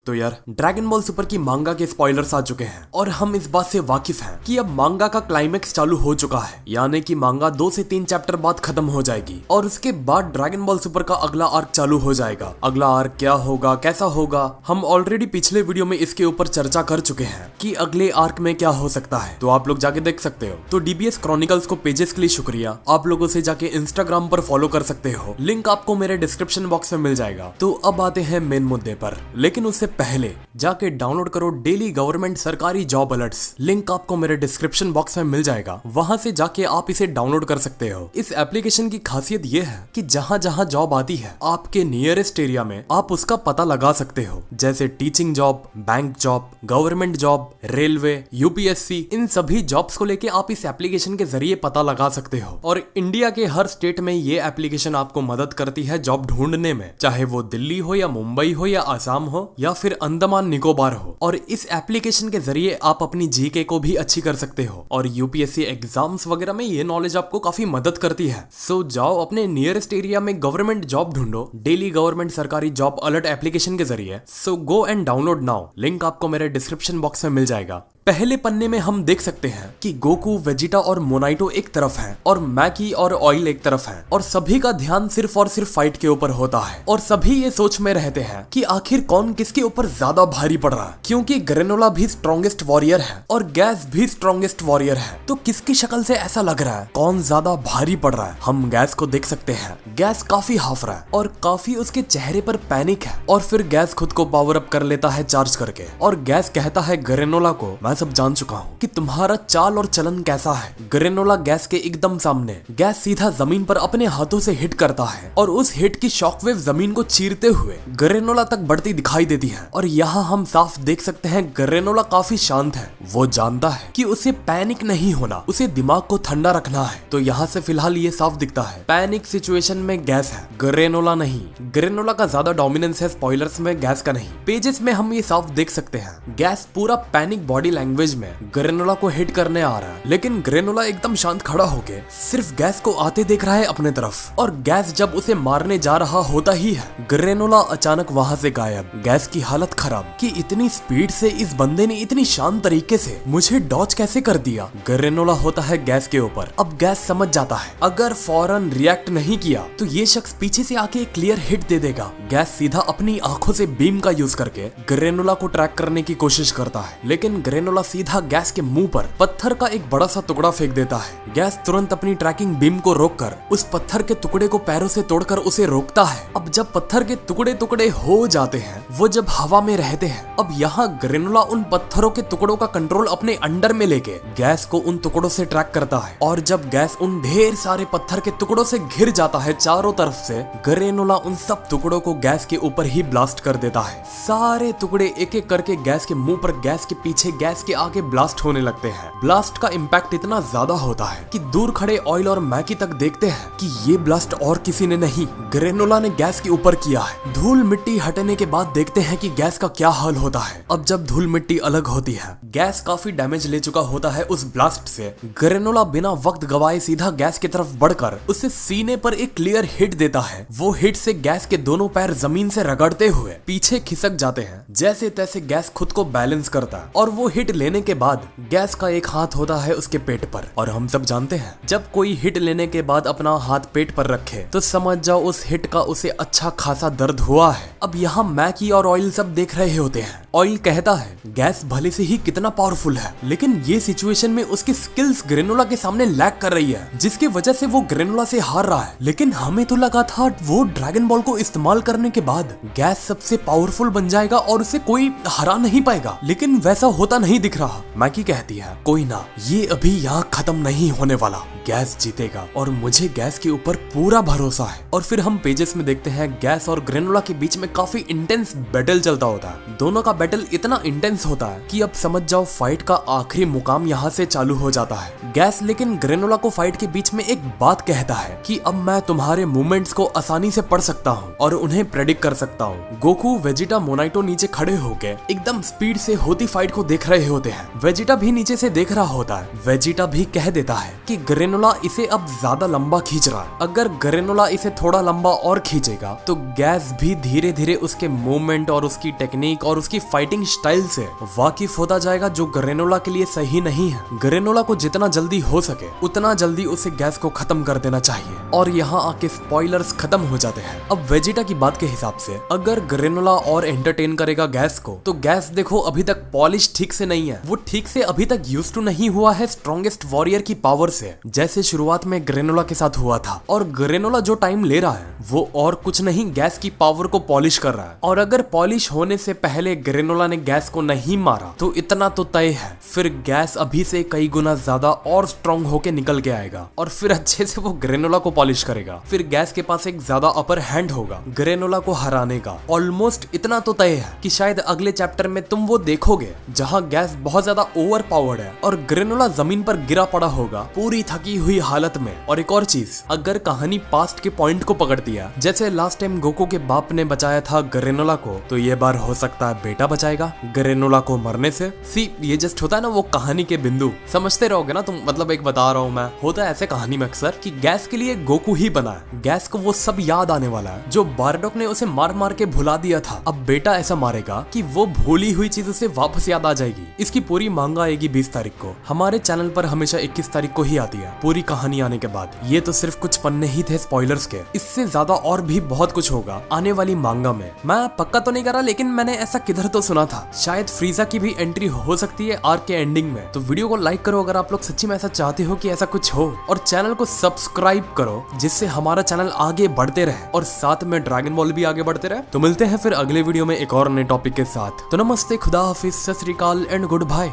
तो यार dragon ball super की मांगा के स्पॉयलर्स आ चुके हैं और हम इस बात से वाकिफ हैं कि अब मांगा का क्लाइमेक्स चालू हो चुका है, यानी कि मांगा 2 से 3 चैप्टर बाद खत्म हो जाएगी और उसके बाद ड्रैगन बॉल सुपर का अगला आर्क चालू हो जाएगा। अगला आर्क क्या होगा, कैसा होगा, हम ऑलरेडी पिछले वीडियो में इसके ऊपर चर्चा कर चुके हैं कि अगले आर्क में क्या हो सकता है, तो आप लोग जाके देख सकते हो। तो डीबीएस क्रॉनिकल्स को पेजेस के लिए शुक्रिया, आप लोगों से जाके इंस्टाग्राम पर फॉलो कर सकते हो, लिंक आपको मेरे डिस्क्रिप्शन बॉक्स में मिल जाएगा। तो अब आते हैं मेन मुद्दे पर, लेकिन उससे पहले जाके डाउनलोड करो डेली गवर्नमेंट सरकारी जॉब अलर्ट्स, लिंक आपको मेरे डिस्क्रिप्शन बॉक्स में मिल जाएगा, वहां से जाके आप इसे डाउनलोड कर सकते हो। इस एप्लीकेशन की खासियत ये है कि जहां जहां जॉब आती है आपके नियरेस्ट एरिया में आप उसका पता लगा सकते हो, जैसे teaching job, bank job, government job, railway, UPSC, इन सभी जॉब्स को लेके आप इस एप्लीकेशन के जरिए पता लगा सकते हो। और इंडिया के हर स्टेट में ये एप्लीकेशन आपको मदद करती है जॉब ढूंढने में, चाहे वो दिल्ली हो या मुंबई हो या आसाम हो या फिर अंडमान निकोबार हो। और इस एप्लीकेशन के जरिए आप अपनी जीके को भी अच्छी कर सकते हो और यूपीएससी एग्जाम्स वगैरह में ये नॉलेज आपको काफी मदद करती है। सो जाओ अपने नियरेस्ट एरिया में गवर्नमेंट जॉब ढूंढो डेली गवर्नमेंट सरकारी जॉब अलर्ट एप्लीकेशन के जरिए। So go and download now, link आपको मेरे डिस्क्रिप्शन बॉक्स में मिल जाएगा। पहले पन्ने में हम देख सकते हैं कि गोकू, वेजिटा और मोनाइटो एक तरफ हैं और मैकी और ऑयल एक तरफ हैं और सभी का ध्यान सिर्फ और सिर्फ फाइट के ऊपर होता है और सभी ये सोच में रहते हैं कि आखिर कौन किसके ऊपर ज्यादा भारी पड़ रहा है, क्योंकि ग्रेनोला भी स्ट्रॉन्गेस्ट वॉरियर है और गैस भी स्ट्रॉन्गेस्ट वॉरियर है। तो किसकी शक्ल से ऐसा लग रहा है कौन ज्यादा भारी पड़ रहा है? हम गैस को देख सकते हैं, गैस काफी हाफ रहा है और काफी उसके चेहरे पर पैनिक है और फिर गैस खुद को पावर अप कर लेता है चार्ज करके और गैस कहता है ग्रेनोला को, मैं सब जान चुका हूँ कि तुम्हारा चाल और चलन कैसा है। ग्रेनोला गैस के एकदम सामने, गैस सीधा जमीन पर अपने हाथों से हिट करता है और उस हिट की शॉकवेव जमीन को चीरते हुए ग्रेनोला तक बढ़ती दिखाई देती है। और यहाँ हम साफ देख सकते हैं ग्रेनोला काफी शांत है, वो जानता है कि उसे पैनिक नहीं होना, उसे दिमाग को ठंडा रखना है। तो यहाँ से फिलहाल ये साफ दिखता है पैनिक सिचुएशन में गैस है, ग्रेनोला नहीं। ग्रेनोला का ज्यादा डोमिनेंस है स्पॉयलर्स में, गैस का नहीं। पेजेस में हम ये साफ देख सकते हैं गैस पूरा पैनिक बॉडी लैंग्वेज में ग्रेनोला को हिट करने आ रहा है, लेकिन ग्रेनोला एकदम शांत खड़ा होके सिर्फ गैस को आते देख रहा है अपने तरफ। और गैस जब उसे मारने जा रहा होता ही है ग्रेनोला अचानक वहां से गायब। गैस की हालत खराब कि इतनी स्पीड से इस बंदे ने इतनी शांत तरीके से मुझे डॉज कैसे कर दिया। ग्रेनोला होता है गैस के ऊपर। अब गैस समझ जाता है अगर फौरन रिएक्ट नहीं किया तो ये शख्स पीछे से आके क्लियर हिट दे देगा। गैस सीधा अपनी आंखों से बीम का यूज करके ग्रेनोला को ट्रैक करने की कोशिश करता है, लेकिन ग्रेनोला सीधा गैस के मुंह पर पत्थर का एक बड़ा सा टुकड़ा फेंक देता है। गैस तुरंत अपनी ट्रैकिंग बीम को रोककर उस पत्थर के टुकड़े को पैरों से तोड़कर उसे रोकता है। अब जब पत्थर के टुकड़े टुकड़े हो जाते हैं, वो जब हवा में रहते हैं, अब यहाँ ग्रेनोला उन पत्थरों के टुकड़ों का कंट्रोल अपने अंडर में लेके गैस को उन टुकड़ों से ट्रैक करता है। और जब गैस उन ढेर सारे पत्थर के टुकड़ों से घिर जाता है चारों तरफ से, ग्रेनोला उन सब टुकड़ों को गैस के ऊपर ही ब्लास्ट कर देता है। सारे टुकड़े एक एक करके गैस के मुंह पर, गैस के पीछे, गैस के आगे ब्लास्ट होने लगते हैं। ब्लास्ट का इम्पैक्ट इतना ज्यादा होता है कि दूर खड़े ऑयल और मैकी तक देखते हैं कि ये ब्लास्ट और किसी ने नहीं, ग्रेनोला ने गैस के ऊपर किया है। धूल मिट्टी हटने के बाद देखते हैं कि गैस का क्या हाल होता है। अब जब धूल मिट्टी अलग होती है, गैस काफी डैमेज ले चुका होता है उस ब्लास्ट से। ग्रेनोला बिना वक्त गवाए सीधा गैस की तरफ बढ़कर उसे सीने पर एक क्लियर हिट देता है। वो हिट से गैस के दोनों पैर जमीन से रगड़ते हुए पीछे खिसक जाते हैं। जैसे तैसे गैस खुद को बैलेंस करता है और वो हिट लेने के बाद गैस का एक हाथ होता है उसके पेट पर। और हम सब जानते हैं जब कोई हिट लेने के बाद अपना हाथ पेट पर रखे तो समझ जाओ उस हिट का उसे अच्छा खासा दर्द हुआ है। अब यहाँ मैकी और ऑयल सब देख रहे होते हैं। ऑयल कहता है गैस भले से ही कितना पावरफुल है, लेकिन ये सिचुएशन में उसकी स्किल्स ग्रेनोला के सामने लैग कर रही है, जिसकी वजह से वो ग्रेनोला से हार रहा है। लेकिन हमें तो लगा था वो ड्रैगन बॉल को इस्तेमाल करने के बाद गैस सबसे पावरफुल बन जाएगा और उसे कोई हरा नहीं पाएगा, लेकिन वैसा होता नहीं दिख रहा। मैकी कहती है कोई ना, ये अभी यहाँ खत्म नहीं होने वाला, गैस जीतेगा और मुझे गैस के ऊपर पूरा भरोसा है। और फिर हम पेजेस में देखते हैं गैस और ग्रेनोला के बीच में काफी इंटेंस बैटल चलता होता है। दोनों का बैटल इतना इंटेंस होता है कि अब समझ जाओ फाइट का आखिरी मुकाम यहाँ से चालू हो जाता है। गैस लेकिन ग्रेनोला को फाइट के बीच में एक बात कहता है कि अब मैं तुम्हारे मूवमेंट्स को आसानी से पढ़ सकता हूँ और उन्हें प्रेडिक्ट कर सकता हूँ। गोकू, वेजिटा, मोनाइटो नीचे खड़े होके एकदम स्पीड से होती फाइट को देख रहे होते हैं। वेजिटा भी नीचे से देख रहा होता है। वेजिटा भी कह देता है कि ग्रेनोला इसे अब ज्यादा लंबा खींच रहा है, अगर ग्रेनोला इसे थोड़ा लंबा और खींचेगा तो गैस भी धीरे धीरे उसके मूवमेंट और उसकी टेक्निक और उसकी फाइटिंग स्टाइल से वाकिफ होता जाएगा, जो ग्रेनोला के लिए सही नहीं है। ग्रेनोला को जितना जल्दी हो सके उतना जल्दी उसे गैस को खत्म कर देना चाहिए। और यहाँ आके स्पॉयलर्स खत्म हो जाते हैं। अब वेजिटा की बात के हिसाब से अगर ग्रेनोला और एंटरटेन करेगा गैस को, तो गैस देखो अभी तक पॉलिश ठीक से नहीं है, वो ठीक से अभी तक यूज टू नहीं हुआ है स्ट्रॉन्गेस्ट वॉरियर की पावर से, जैसे शुरुआत में ग्रेनोला के साथ हुआ था। और ग्रेनोला जो टाइम ले रहा है वो और कुछ नहीं, गैस की पावर को पॉलिश कर रहा है। और अगर पॉलिश होने से पहले ग्रेनोला ने गैस को नहीं मारा तो इतना तो तय है, फिर गैस अभी से कई गुना ज्यादा और स्ट्रॉन्ग होके निकल के आएगा और फिर अच्छे से वो ग्रेनोला को पॉलिश करेगा। फिर गैस के पास एक ज्यादा अपर हैंड होगा ग्रेनोला को हराने का। ऑलमोस्ट इतना तो तय है कि शायद अगले चैप्टर में तुम वो देखोगे जहां गैस बहुत ज्यादा ओवर पावर्ड है और ग्रेनोला जमीन पर गिरा पड़ा होगा पूरी थकी हुई हालत में। और एक और चीज, अगर कहानी पास्ट के पॉइंट को पकड़ती है, जैसे लास्ट टाइम गोकू के बाप ने बचाया था ग्रेनोला को, तो ये बार हो सकता है बेटा बचाएगा ग्रेनोला को मरने से। सी, ये जस्ट होता है ना वो कहानी के बिंदु, समझते रहोगे ना तुम, मतलब एक बता रहा हूँ मैं, होता है ऐसे कहानी में अक्सर कि गैस के लिए गोकू ही बना है। गैस को वो सब याद आने वाला है जो बारडॉक ने उसे मार मार के भुला दिया था। अब बेटा ऐसा मारेगा कि वो भूली हुई चीज उसे वापस याद आ जाएगी। इसकी पूरी मांगा आएगी 20 तारीख को। हमारे चैनल पर हमेशा 21 तारीख को ही आती है पूरी कहानी आने के बाद। ये तो सिर्फ कुछ पन्ने ही थे स्पॉयलर्स के, इससे ज्यादा और भी बहुत कुछ होगा आने वाली मांगा में। मैं पक्का तो नहीं कर रहा, लेकिन मैंने ऐसा किधर तो सुना था शायद फ्रीजा की भी एंट्री हो सकती है आर्क के एंडिंग में। तो वीडियो को लाइक करो अगर आप लोग सच्ची में ऐसा चाहते हो कि ऐसा कुछ हो, और चैनल को सब्सक्राइब करो जिससे हमारा चैनल आगे बढ़ते रहे और साथ में ड्रैगन बॉल भी आगे बढ़ते रहे। तो मिलते हैं फिर अगले वीडियो में एक और नए टॉपिक के साथ। तो नमस्ते, खुदा हाफिज, सत श्री अकाल एंड गुड बाय।